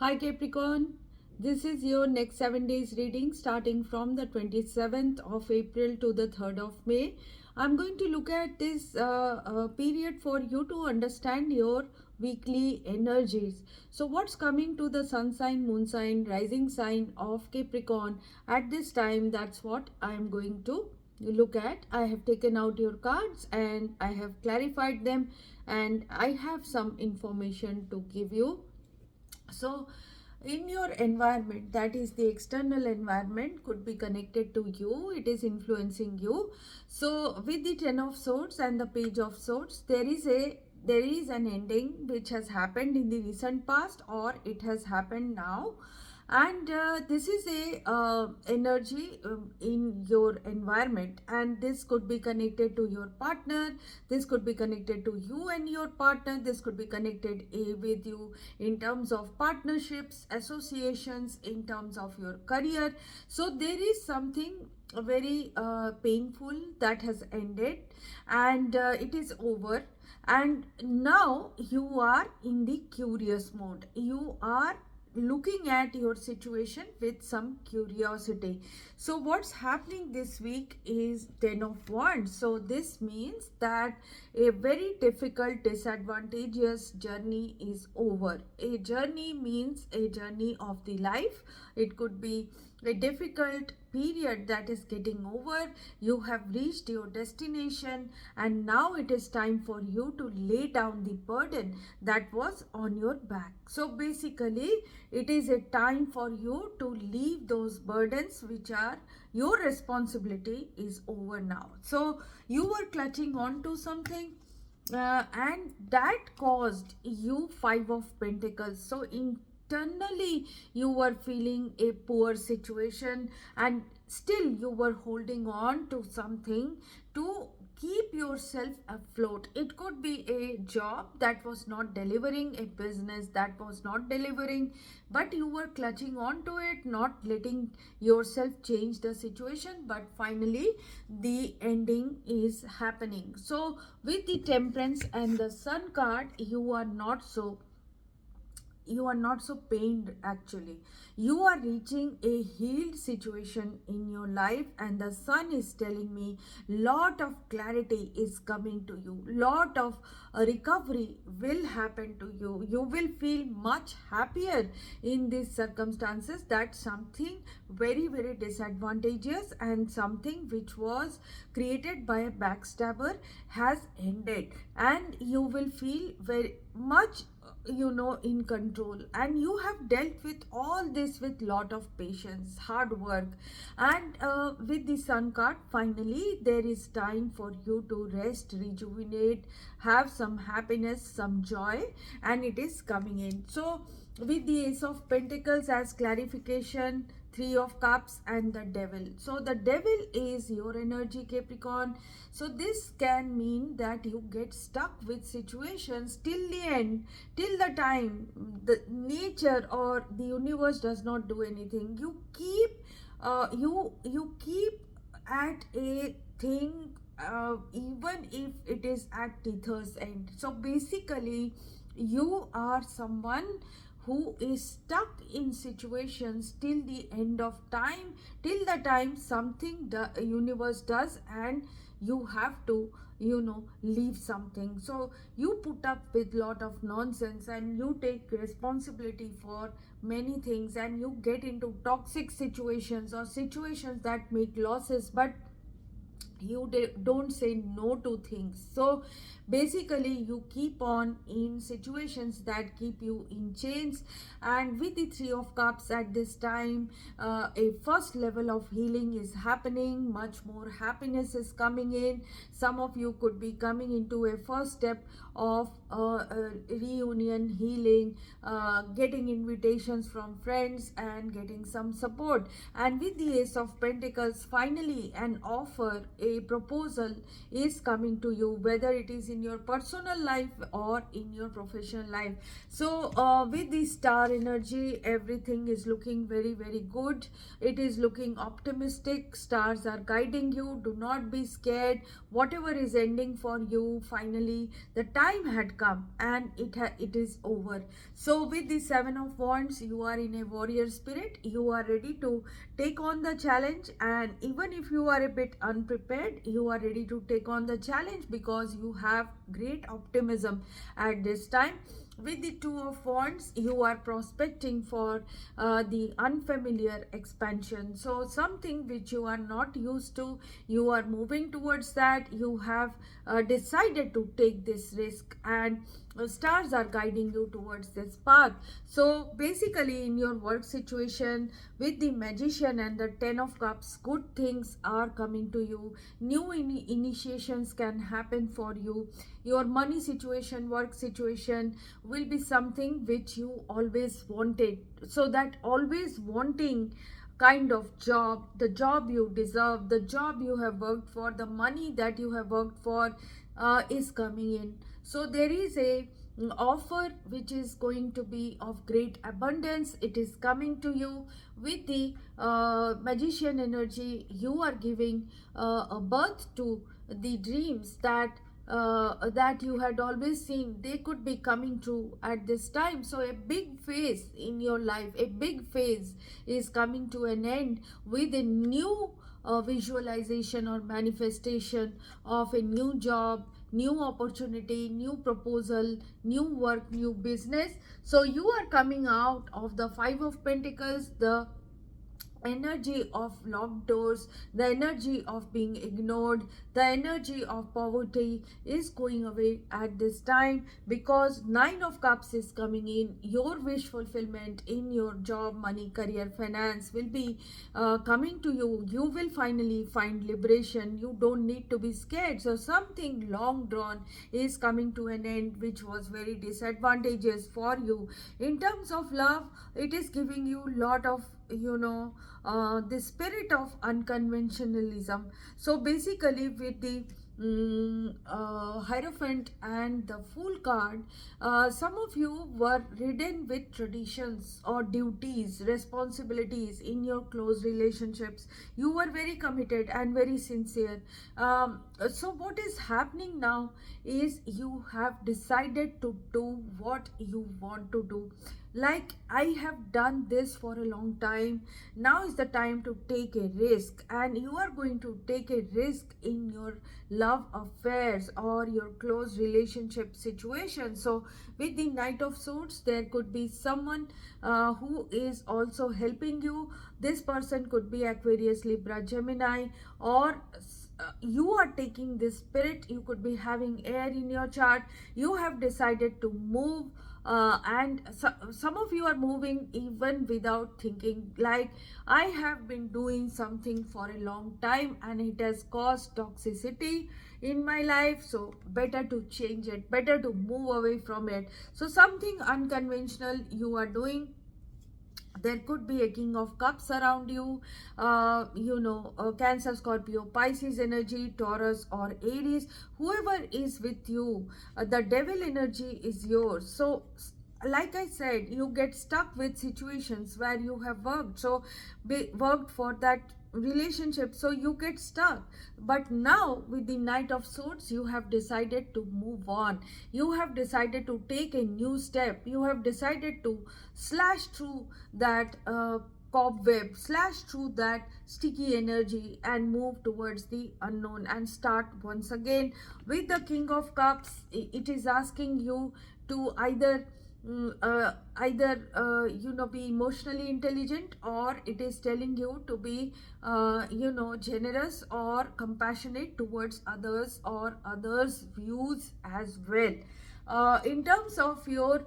Hi Capricorn, this is your next 7 days reading starting from the 27th of April to the 3rd of May. I'm going to look at this period for you to understand your weekly energies. So, what's coming to the sun sign, moon sign, rising sign of Capricorn at this time? That's what I'm going to look at. I have taken out your cards and I have clarified them, and I have some information to give you. So in your environment, that is the external environment, could be connected to you, it is influencing you. So with the 10 of swords and the page of swords, there is an ending which has happened in the recent past, or it has happened now, and this is a energy in your environment, and this could be connected to your partner, this could be connected to you and your partner, this could be connected with you in terms of partnerships, associations, in terms of your career. So there is something very painful that has ended, and it is over, and now you are in the curious mode. You are looking at your situation with some curiosity. So what's happening this week is 10 of wands. So this means that a very difficult, disadvantageous journey is over. A journey means a journey of the life. It could be a difficult period that is getting over. You have reached your destination, and now it is time for you to lay down the burden that was on your back. So basically, it is a time for you to leave those burdens which are your responsibility is over now. So you were clutching on to something, and that caused you 5 of pentacles. So internally you were feeling a poor situation, and still you were holding on to something to keep yourself afloat. It could be a job that was not delivering, a business that was not delivering, but you were clutching on to it, not letting yourself change the situation. But finally the ending is happening. So with the temperance and the sun card, you are not so pained. Actually, you are reaching a healed situation in your life, and the sun is telling me lot of clarity is coming to you, lot of recovery will happen to you. You will feel much happier in these circumstances, that something very very disadvantageous and something which was created by a backstabber has ended, and you will feel very much in control, and you have dealt with all this with lot of patience, hard work, and with the sun card, finally there is time for you to rest, rejuvenate, have some happiness, some joy, and it is coming in. So with the ace of pentacles as clarification, 3 of cups and the devil. So the devil is your energy, Capricorn. So this can mean that you get stuck with situations till the end, till the time the nature or the universe does not do anything. You keep at a thing, even if it is at Titha's end. So basically, you are someone who is stuck in situations till the end of time, till the time something the universe does, and you have to leave something. So you put up with lot of nonsense, and you take responsibility for many things, and you get into toxic situations or situations that make losses, but you don't say no to things. So basically you keep on in situations that keep you in chains, and with the 3 of cups at this time, a first level of healing is happening, much more happiness is coming in. Some of you could be coming into a first step of reunion, healing, getting invitations from friends and getting some support. And with the ace of pentacles, finally an offer a proposal is coming to you, whether it is in your personal life or in your professional life. So with the star energy, everything is looking very, very good. It is looking optimistic. Stars are guiding you. Do not be scared. Whatever is ending for you, finally the time had come and it is over. So with the Seven of Wands, you are in a warrior spirit. You are ready to take on the challenge, and even if you are a bit unprepared, you are ready to take on the challenge because you have great optimism at this time. With the Two of Wands, you are prospecting for the unfamiliar expansion. So something which you are not used to, you are moving towards that. You have decided to take this risk, and stars are guiding you towards this path. So basically in your work situation, with the Magician and the Ten of Cups, good things are coming to you. New initiations can happen for you. Your money situation, work situation will be something which you always wanted. So that always wanting kind of job, the job you deserve, the job you have worked for, the money that you have worked for is coming in. So there is a offer which is going to be of great abundance. It is coming to you. With the Magician energy, you are giving a birth to the dreams that you had always seen. They could be coming true at this time. So a big phase in your life, a big phase is coming to an end with a new visualization or manifestation of a new job, new opportunity, new proposal, new work, new business. So you are coming out of the Five of Pentacles, the energy of locked doors, the energy of being ignored, the energy of poverty is going away at this time, because Nine of Cups is coming in. Your wish fulfillment in your job, money, career, finance will be coming to you. You will finally find liberation. You don't need to be scared. So something long drawn is coming to an end, which was very disadvantageous for you. In terms of love, it is giving you lot of the spirit of unconventionalism. So basically with the Hierophant and the Fool card, some of you were ridden with traditions or duties, responsibilities in your close relationships. You were very committed and very sincere. So what is happening now is you have decided to do what you want to do. Like, I have done this for a long time. Now is the time to take a risk, and you are going to take a risk in your love affairs or your close relationship situation. So with the Knight of Swords, there could be someone who is also helping you. This person could be Aquarius, Libra, Gemini, or you are taking this spirit. You could be having air in your chart. You have decided to move, and some of you are moving even without thinking. Like, I have been doing something for a long time and it has caused toxicity in my life, so better to change it, better to move away from it. So something unconventional you are doing. There could be a King of Cups around you, Cancer, Scorpio, Pisces energy, Taurus or Aries. Whoever is with you, the devil energy is yours. So like I said, you get stuck with situations where you have worked, so worked for that relationship, so you get stuck. But now with the Knight of Swords, you have decided to move on. You have decided to take a new step. You have decided to slash through that cobweb, slash through that sticky energy and move towards the unknown and start once again. With the King of Cups, it is asking you to either be emotionally intelligent, or it is telling you to be generous or compassionate towards others or others views as well. In terms of your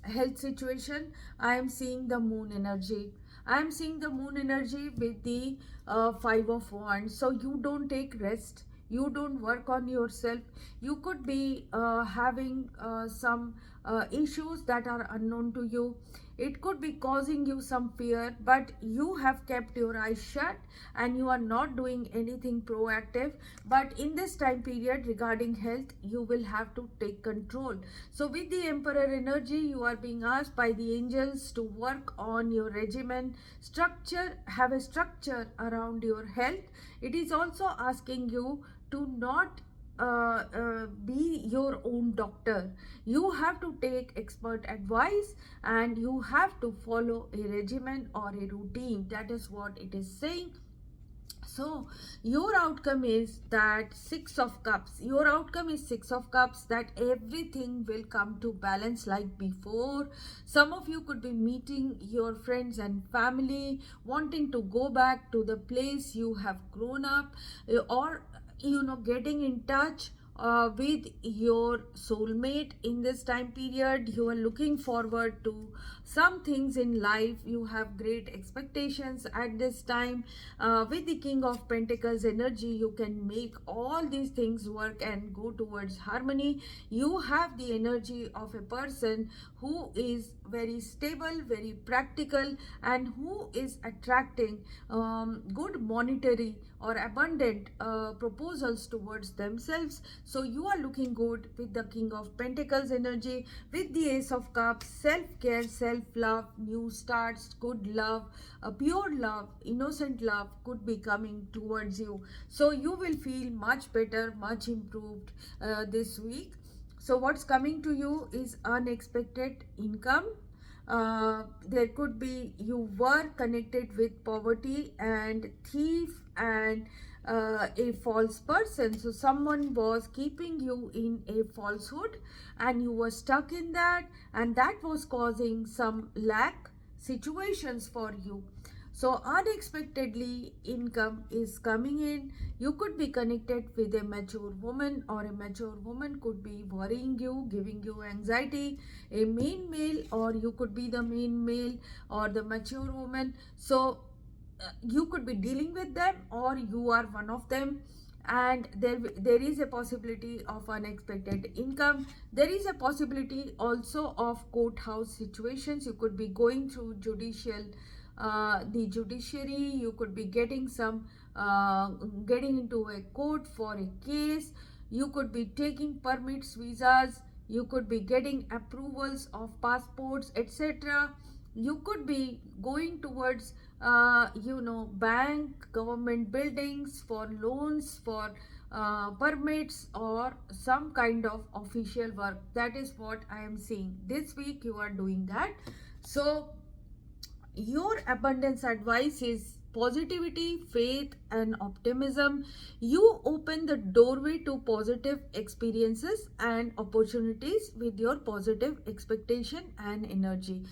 health situation, I am seeing the Moon energy. I am seeing the Moon energy with the Five of Wands. So you don't take rest, you don't work on yourself. You could be having some issues that are unknown to you. It could be causing you some fear, but you have kept your eyes shut and you are not doing anything proactive. But in this time period regarding health, you will have to take control. So with the Emperor energy, you are being asked by the angels to work on your regimen structure, have a structure around your health. It is also asking you to not be your own doctor. You have to take expert advice and you have to follow a regimen or a routine. That is what it is saying. So your outcome is that Six of Cups. Your outcome is Six of Cups, that everything will come to balance like before. Some of you could be meeting your friends and family, wanting to go back to the place you have grown up, or getting in touch with your soulmate in this time period. You are looking forward to some things in life. You have great expectations at this time. With the King of Pentacles energy, you can make all these things work and go towards harmony. You have the energy of a person who is very stable, very practical, and who is attracting good monetary or abundant proposals towards themselves. So you are looking good with the King of Pentacles energy. With the Ace of Cups, self-care, self-love, new starts, good love, pure love, innocent love could be coming towards you. So you will feel much better, much improved this week. So what's coming to you is unexpected income. There could be you were connected with poverty and thief and a false person. So someone was keeping you in a falsehood and you were stuck in that, and that was causing some lack situations for you. So unexpectedly income is coming in. You could be connected with a mature woman, or a mature woman could be worrying you, giving you anxiety. A main male, or you could be the main male or the mature woman. So you could be dealing with them, or you are one of them, and there is a possibility of unexpected income. There is a possibility also of courthouse situations. You could be going through the judiciary. You could be getting getting into a court for a case. You could be taking permits, visas. You could be getting approvals of passports, etc. You could be going towards bank, government buildings for loans, for permits, or some kind of official work. That is what I am seeing. This week you are doing that. So your abundance advice is positivity, faith, and optimism. You open the doorway to positive experiences and opportunities with your positive expectation and energy.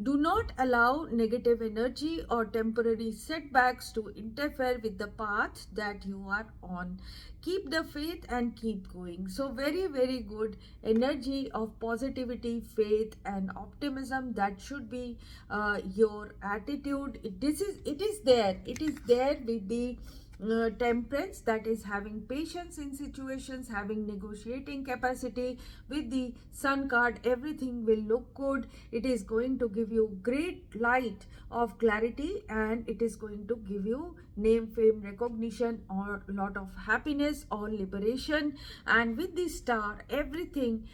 Do not allow negative energy or temporary setbacks to interfere with the path that you are on. Keep the faith and keep going. So very, very good energy of positivity, faith, and optimism. That should be your attitude. It is there. It is there with the temperance, that is having patience in situations, having negotiating capacity. With the Sun card, everything will look good. It is going to give you great light of clarity, and it is going to give you name, fame, recognition, or lot of happiness or liberation. And with the Star, everything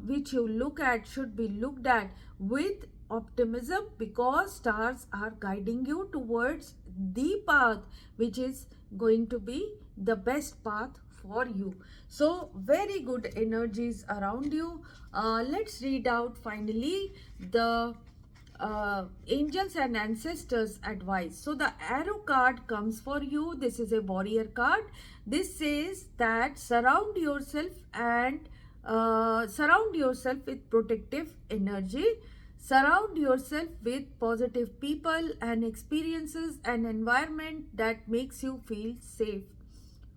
which you look at should be looked at with optimism, because stars are guiding you towards the path which is going to be the best path for you. So very good energies around you. Let's read out finally the angels and ancestors advice. So the Arrow card comes for you. This is a warrior card. This says that surround yourself with protective energy. Surround yourself with positive people and experiences and environment that makes you feel safe.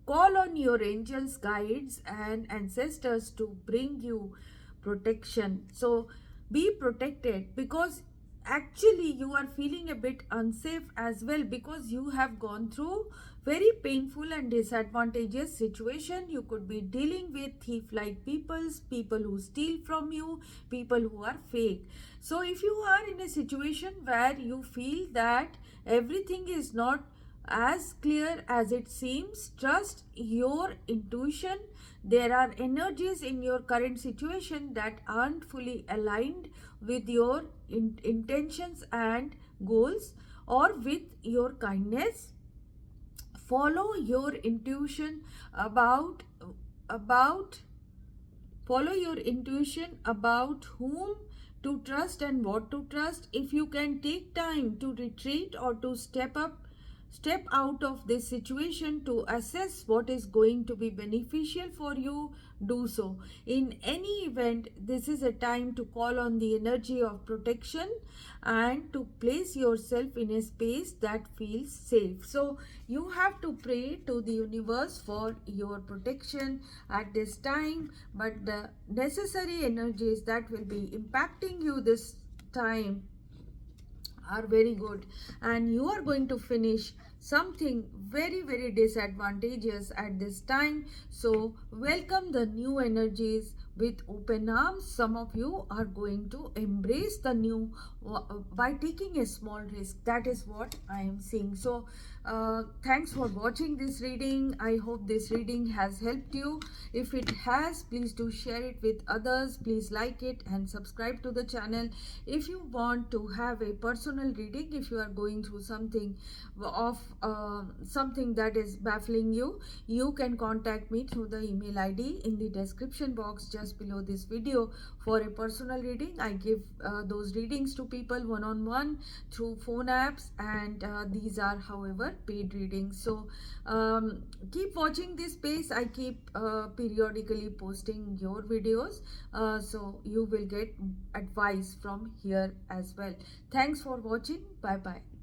Call on your angels, guides, and ancestors to bring you protection. So be protected, because actually you are feeling a bit unsafe as well, because you have gone through very painful and disadvantageous situation. You could be dealing with thief like people who steal from you, people who are fake. So if you are in a situation where you feel that everything is not as clear as it seems, trust your intuition. There are energies in your current situation that aren't fully aligned with your intentions and goals, or with your kindness. Follow your intuition about follow your intuition about whom to trust and what to trust. If you can take time to retreat or to step out of this situation to assess what is going to be beneficial for you, do so. In any event, this is a time to call on the energy of protection and to place yourself in a space that feels safe. So you have to pray to the universe for your protection at this time, but the necessary energies that will be impacting you this time are very good, and you are going to finish something very disadvantageous at this time. So welcome the new energies with open arms. Some of you are going to embrace the new by taking a small risk. That is what I am seeing. So thanks for watching this reading. I hope this reading has helped you. If it has, please do share it with others. Please like it and subscribe to the channel. If you want to have a personal reading, if you are going through something of something that is baffling you, you can contact me through the email ID in the description box just below this video for a personal reading. I give those readings to people one-on-one through phone apps, and these are, however, paid readings. So keep watching this space. I keep periodically posting your videos, so you will get advice from here as well. Thanks for watching. Bye bye.